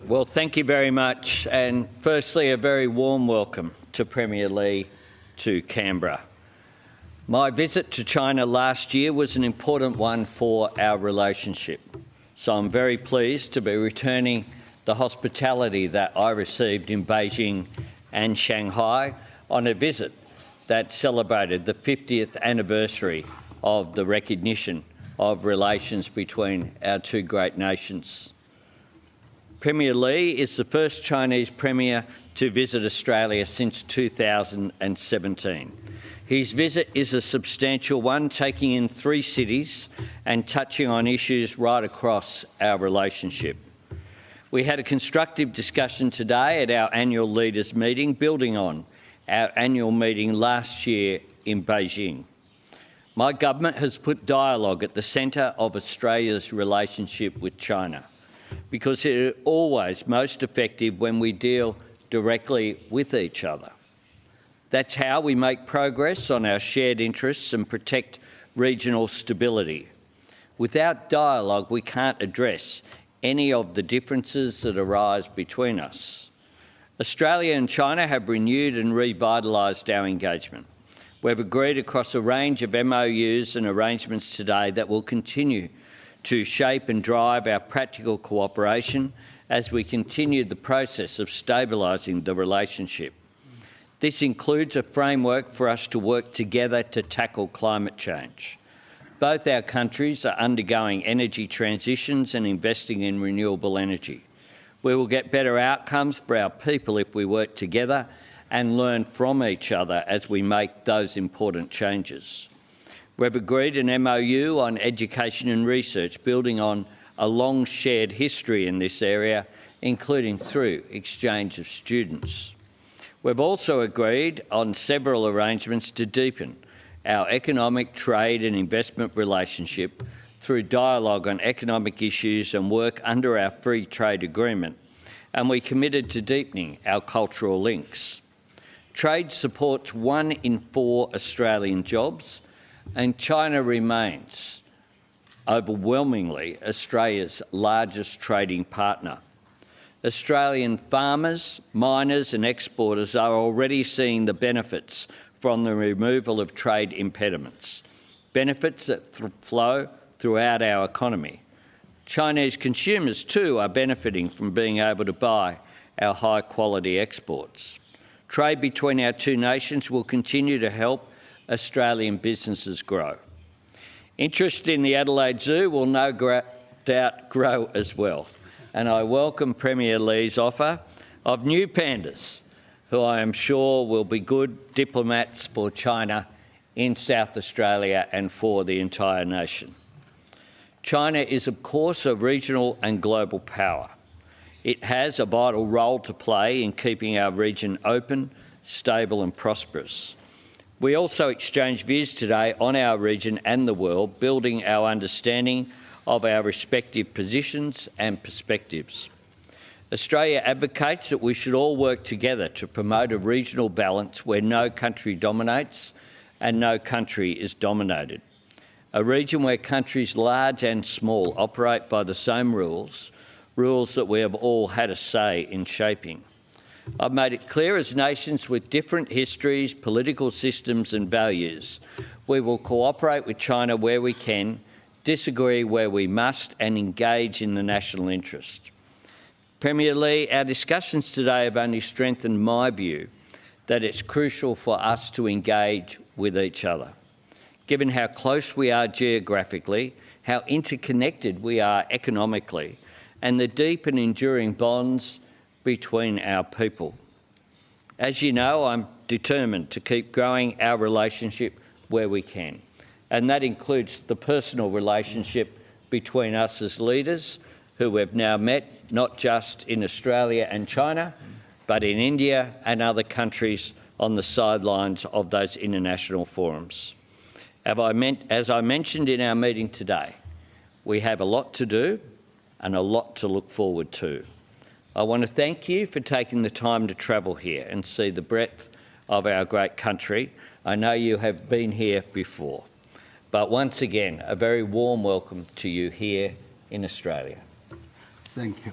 Well, thank you very much, and firstly a very warm welcome to Premier Li to Canberra. My visit to China last year was an important one for our relationship, so I'm very pleased to be returning the hospitality that I received in Beijing and Shanghai on a visit that celebrated the 50th anniversary of the recognition of relations between our two great nations. Premier Li is the first Chinese Premier to visit Australia since 2017. His visit is a substantial one, taking in 3 cities and touching on issues right across our relationship. We had a constructive discussion today at our annual leaders' meeting, building on our annual meeting last year in Beijing. My government has put dialogue at the centre of Australia's relationship with China, because it is always most effective when we deal directly with each other. That's how we make progress on our shared interests and protect regional stability. Without dialogue, we can't address any of the differences that arise between us. Australia and China have renewed and revitalised our engagement. We've agreed across a range of MOUs and arrangements today that will continue to shape and drive our practical cooperation as we continue the process of stabilising the relationship. This includes a framework for us to work together to tackle climate change. Both our countries are undergoing energy transitions and investing in renewable energy. We will get better outcomes for our people if we work together and learn from each other as we make those important changes. We've agreed an MOU on education and research, building on a long shared history in this area, including through exchange of students. We've also agreed on several arrangements to deepen our economic, trade and investment relationship through dialogue on economic issues and work under our free trade agreement, and we committed to deepening our cultural links. Trade supports 1 in 4 Australian jobs, and China remains overwhelmingly Australia's largest trading partner. Australian farmers, miners and exporters are already seeing the benefits from the removal of trade impediments, benefits that flow throughout our economy. Chinese consumers too are benefiting from being able to buy our high-quality exports. Trade between our two nations will continue to help Australian businesses grow. Interest in the Adelaide Zoo will no doubt grow as well, and I welcome Premier Li's offer of new pandas, who I am sure will be good diplomats for China in South Australia and for the entire nation. China is, of course, a regional and global power. It has a vital role to play in keeping our region open, stable and prosperous. We also exchanged views today on our region and the world, building our understanding of our respective positions and perspectives. Australia advocates that we should all work together to promote a regional balance where no country dominates and no country is dominated. A region where countries large and small operate by the same rules that we have all had a say in shaping. I've made it clear, as nations with different histories, political systems and values, we will cooperate with China where we can, disagree where we must and engage in the national interest. Premier Li, our discussions today have only strengthened my view that it's crucial for us to engage with each other. Given how close we are geographically, how interconnected we are economically, and the deep and enduring bonds between our people. As you know, I'm determined to keep growing our relationship where we can, and that includes the personal relationship between us as leaders, who we've now met not just in Australia and China, but in India and other countries on the sidelines of those international forums. As I mentioned in our meeting today, we have a lot to do and a lot to look forward to. I want to thank you for taking the time to travel here and see the breadth of our great country. I know you have been here before, but once again, a very warm welcome to you here in Australia. Thank you.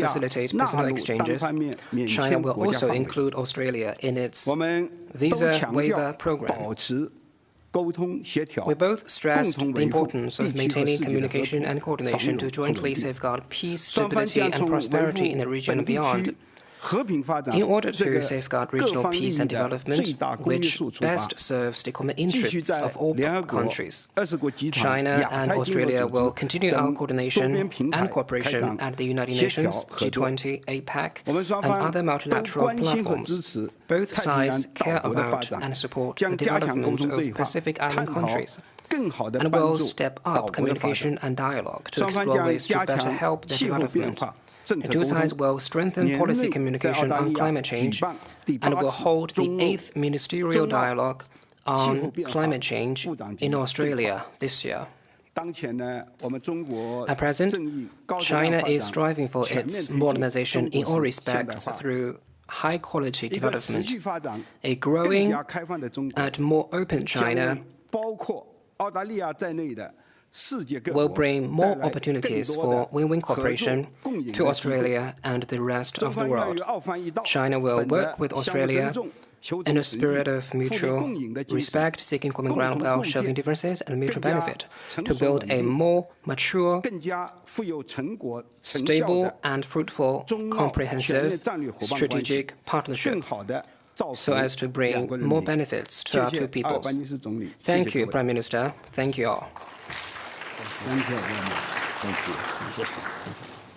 亚 facilitate 纳 personal 入单 exchanges, 方面免 China 签 will 国家 also 范围。 include Australia in its 我们都 visa 强 waiver 调 program. 保持沟通协调， We both 共 stressed 同 the 维护 importance of 地区和 maintaining 世界的和 communication 平、 and 繁 coordination 荣 to 和稳 jointly 定。 safeguard peace, 双方 stability, 将 and 从维护 prosperity in the region 本 and 地 beyond. 区和平发展 In order 这 to 个 safeguard 各 regional 方利 peace 益 and 的最 development, 大公约 which 数出发， best serves the common 继续 interests 在 of all 联合国、 countries. 20国集团、 China 亚 and 太经合 Australia 组 will 织 continue our 等多边 coordination 平台 and 开 cooperation 展 at the United 协调 Nations, 合作。 G20, APEC, 我们双 and 方 other 都 multilateral 关心和支 platforms. 持 Both 太平洋 sides 岛 care 国的发 about 展， and support the 将加强沟 development 通 of 对话， Pacific 探 Island 讨 countries, 更好地 and 帮 will 助 step 岛 up 国的发展。 communication and dialogue to 双方 explore 将 ways to 加 better 强 help their 气候变 development. 化政 The 策 two 沟 sides 通。 will strengthen 年 policy 内在澳 communication 大 on 利亚 climate 举 change 办第 and 8 will 次 hold the 中澳 8th ministerial 中澳 dialogue 气候 on 变化 climate change 部长级 in 对话。 Australia this year. 当前呢，我们中国 At present, 正以高质量 China 发 is 展 striving for 全面 its 推进 modernization 中 in 国 all 式现代 respects 化， through high-quality 一个持 development. 续发展、 A 更 growing 加开放的中国， and more open 将 China 为包括澳大利亚在内的世界各 will 国 bring more 带来 opportunities 更多的 for win-win 合作 cooperation 共赢的 to 机会。 Australia and the rest 中 of the 方愿与 world. 澳方一道， China will 本着 work with 相互尊 Australia 重、求 in 同 a 存异、 spirit of 互利 mutual 共赢的精神， respect, seeking common 共 ground 同 while 构 shelving 建 differences and mutual 更加 benefit, 成 to 熟 build 稳 a 定、 more mature, 更加富有成果成效 stable 的 and fruitful, 中澳全面 comprehensive 战略伙伴关系， strategic partnership 更好的造福 so as to 两 bring 国人 more 民。 benefits to 谢 our 谢 two 阿尔 peoples. 班尼斯总理，谢 Thank 谢 you, 各位。 Prime Minister. Thank you all. Thank you very much. Thank you.